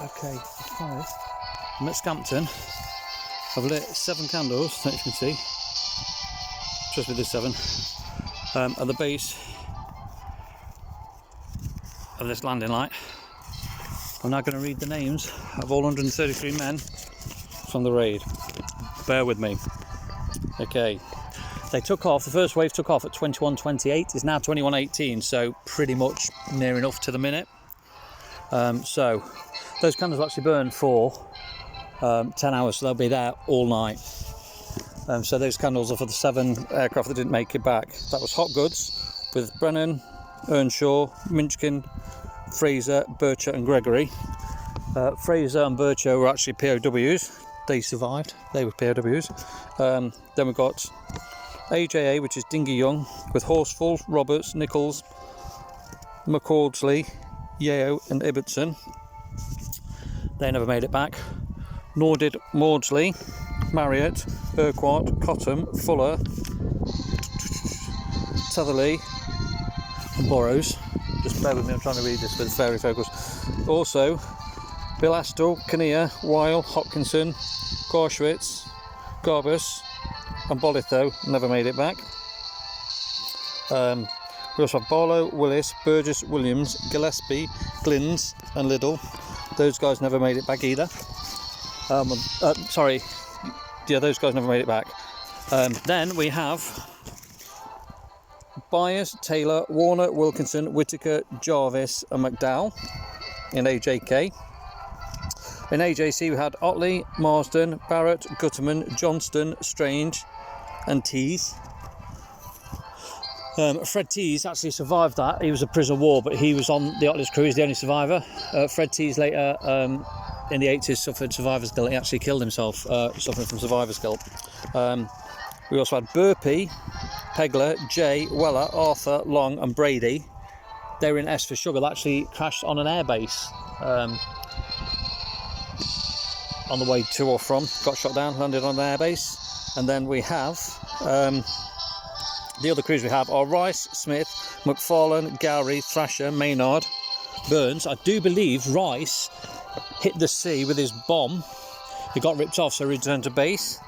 Okay, hi. I'm at Scampton. I've lit 7 candles, as you can see. Trust me, there's 7. At the base of this landing light. I'm now going to read the names of all 133 men from the raid. Bear with me. Okay. They took off, the first wave took off at 21:28. It's now 21:18, so pretty much near enough to the minute. So those candles will actually burn for 10 hours, so they'll be there all night. So those candles are for the 7 aircraft that didn't make it back. That was Hopgoods with Brennan, Earnshaw, Minchkin, Fraser, Bircher and Gregory. Fraser and Bircher were actually POWs. They survived. They were POWs. Then we've got AJA, which is Dingy Young, with Horsfall, Roberts, Nichols, McCordsley, Yeo and Ibbotson. They never made it back. Nor did Maudsley, Marriott, Urquhart, Cottam, Fuller, Tetherley and Burrows. Just bear with me, I'm trying to read this with very focus. Also, Bill Astle, Kinnear, Weil, Hopkinson, Gorschwitz, Garbus and Bolitho never made it back. We also have Barlow, Willis, Burgess, Williams, Gillespie, Glynns and Liddell. Those guys never made it back either. Those guys never made it back. Then we have Byers, Taylor, Warner, Wilkinson, Whittaker, Jarvis and McDowell in AJK. In AJC we had Otley, Marsden, Barrett, Gutterman, Johnston, Strange and Tees. Fred Tees actually survived that. He was a prisoner of war, but he was on the Otley's crew. He's the only survivor. Fred Tees later in the 80s suffered survivor's guilt. He actually killed himself suffering from survivor's guilt. We also had Burpee, Pegler, Jay, Weller, Arthur, Long and Brady. They were in S for Sugar. They actually crashed on an airbase on the way to or from. Got shot down, landed on an airbase. And then we have the other crews we have are Rice, Smith, McFarlane, Gowrie, Thrasher, Maynard, Burns. I do believe Rice hit the sea with his bomb. He got ripped off, so he returned to base.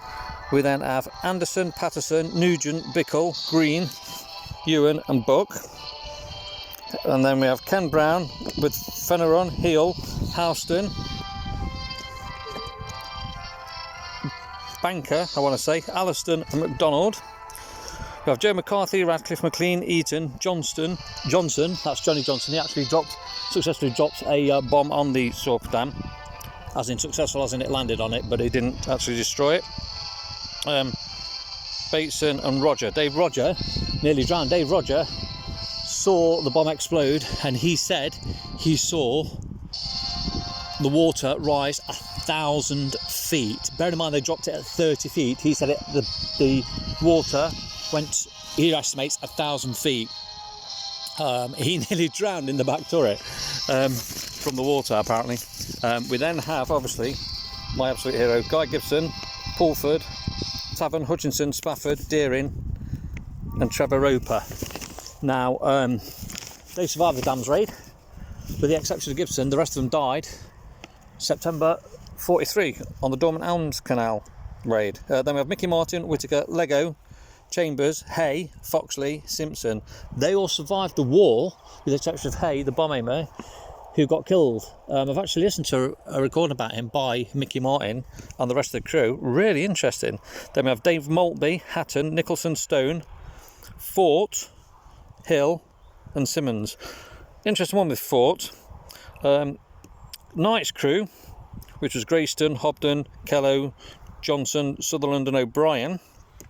We then have Anderson, Patterson, Nugent, Bickle, Green, Ewan and Buck. And then we have Ken Brown with Fenneron, Heel, Houston, Banker, I want to say, Alliston and McDonald. We have Joe McCarthy, Radcliffe, McLean, Eaton, Johnson, that's Johnny Johnson. He actually successfully dropped a bomb on the Sorp Dam. As in successful, as in it landed on it, but he didn't actually destroy it. Bateson and Roger. Dave Roger nearly drowned. Dave Roger saw the bomb explode and he said he saw the water rise 1,000 feet. Bear in mind they dropped it at 30 feet. He said the water went, he estimates, 1,000 feet. He nearly drowned in the back turret from the water, apparently. We then have, obviously, my absolute hero, Guy Gibson, Pulford, Tavern, Hutchinson, Spafford, Deering and Trevor Roper. Now, they survived the Dams raid. With the exception of Gibson, the rest of them died September 43 on the Dormant Elms Canal raid. Then we have Mickey Martin, Whittaker, Lego, Chambers, Hay, Foxley, Simpson. They all survived the war, with the exception of Hay, the bomb aimer, who got killed. I've actually listened to a recording about him by Mickey Martin and the rest of the crew. Really interesting. Then we have Dave Maltby, Hatton, Nicholson, Stone, Fort, Hill and Simmons. Interesting one with Fort. Knight's crew, which was Greyston, Hobden, Kello, Johnson, Sutherland and O'Brien.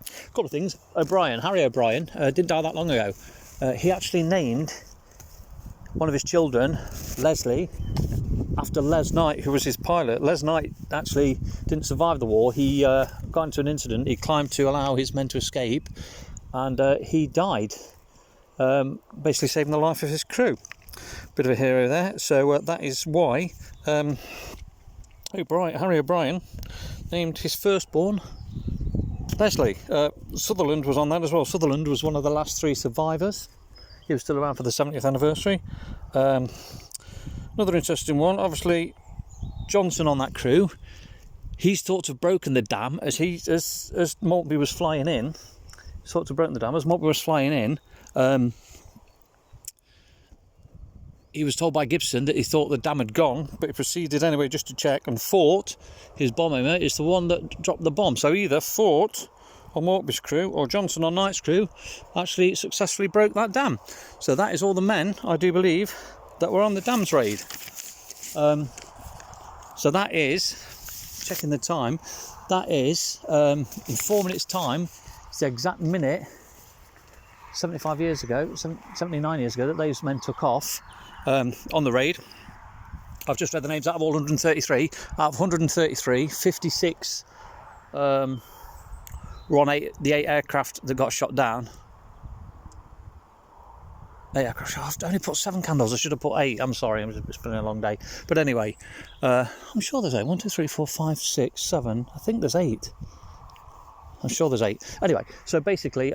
A couple of things. Harry O'Brien, didn't die that long ago. He actually named one of his children Leslie after Les Knight, who was his pilot. Les Knight actually didn't survive the war. He got into an incident. He climbed to allow his men to escape and he died, basically saving the life of his crew. Bit of a hero there. So that is why Harry O'Brien named his firstborn Leslie. Sutherland was on that as well. Sutherland was one of the last 3 survivors. He was still around for the 70th anniversary. Another interesting one, obviously Johnson on that crew, he's thought to have broken the dam as Maltby was flying in. He's thought to have broken the dam as Maltby was flying in. He was told by Gibson that he thought the dam had gone, but he proceeded anyway just to check, and Fort, his bomb aimer, is the one that dropped the bomb. So either Fort on Maltby's crew or Johnson on Knight's crew actually successfully broke that dam. So that is all the men, I do believe, that were on the dams raid. So that is, checking the time, that is in 4 minutes time, it's the exact minute 79 years ago that those men took off on the raid. I've just read the names out of all 133. Out of 133, 56 were on the 8 aircraft that got shot down. 8 aircraft. I've only put 7 candles. I should have put 8. I'm sorry. It's been a long day. But anyway, I'm sure there's 8. 1, 2, 3, 4, 5, 6, 7. I think there's 8. I'm sure there's 8. Anyway, so basically,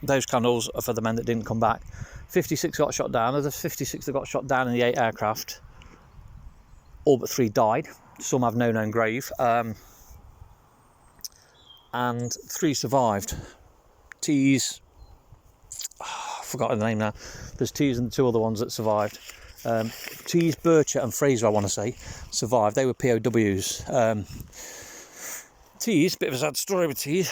those candles are for the men that didn't come back. 56 got shot down. Of the 56 that got shot down in the 8 aircraft, all but 3 died. Some have no known grave. And 3 survived. T's, I've forgotten the name now. There's T's and the 2 other ones that survived. T's, Bircher and Fraser, I want to say, survived. They were POWs. T's, bit of a sad story with T's.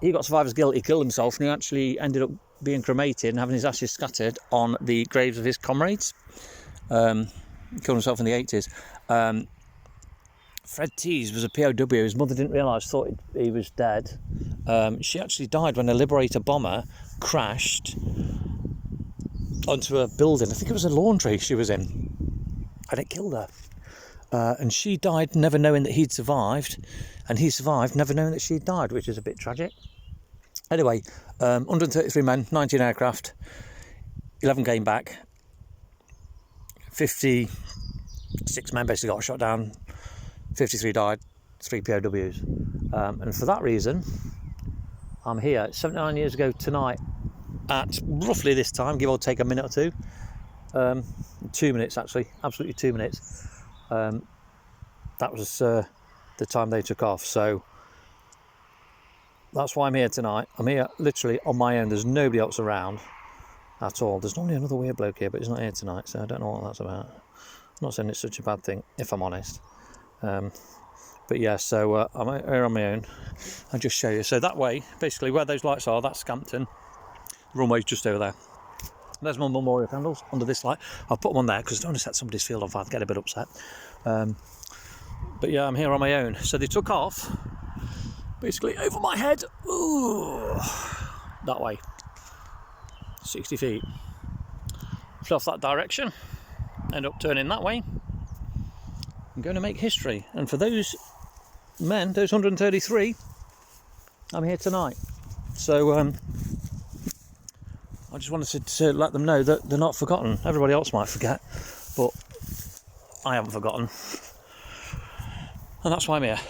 He got survivor's guilt. He killed himself, and he actually ended up being cremated and having his ashes scattered on the graves of his comrades. Killed himself in the 80s. Fred Tees was a POW. His mother didn't realise, thought he was dead. She actually died when a Liberator bomber crashed onto a building. I think it was a laundry she was in, and it killed her. And she died never knowing that he'd survived, and he survived never knowing that she'd died, which is a bit tragic. Anyway, 133 men, 19 aircraft, 11 came back. 56 men basically got shot down. 53 died, 3 POWs. And for that reason, I'm here 79 years ago tonight at roughly this time, give or take a minute or 2. 2 minutes actually, absolutely 2 minutes. That was the time they took off. So that's why I'm here tonight. I'm here literally on my own. There's nobody else around at all. There's normally another weird bloke here, but he's not here tonight, so I don't know what that's about. I'm not saying it's such a bad thing, if I'm honest. But yeah, so I'm here on my own. I'll just show you. So that way, basically where those lights are, that's Scampton. The runway's just over there. There's my memorial candles under this light. I'll put them on there because I don't want to set somebody's field on fire. I'd get a bit upset. But yeah, I'm here on my own. So they took off basically over my head. Ooh, that way. 60 feet. Flew off that direction. End up turning that way. I'm going to make history. And for those men, those 133, I'm here tonight. So I just wanted to let them know that they're not forgotten. Everybody else might forget, but I haven't forgotten. And that's why I'm here.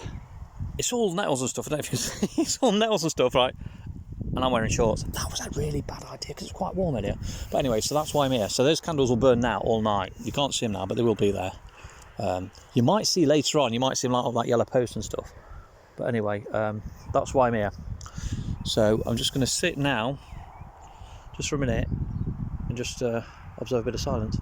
It's all nettles and stuff. I don't know if you see. It's all nettles and stuff, right? And I'm wearing shorts. That was a really bad idea because it's quite warm in here. But anyway, so that's why I'm here. So those candles will burn now all night. You can't see them now, but they will be there. You might see later on, you might see them like on that yellow post and stuff. But anyway, that's why I'm here. So I'm just going to sit now, just for a minute, and just observe a bit of silence.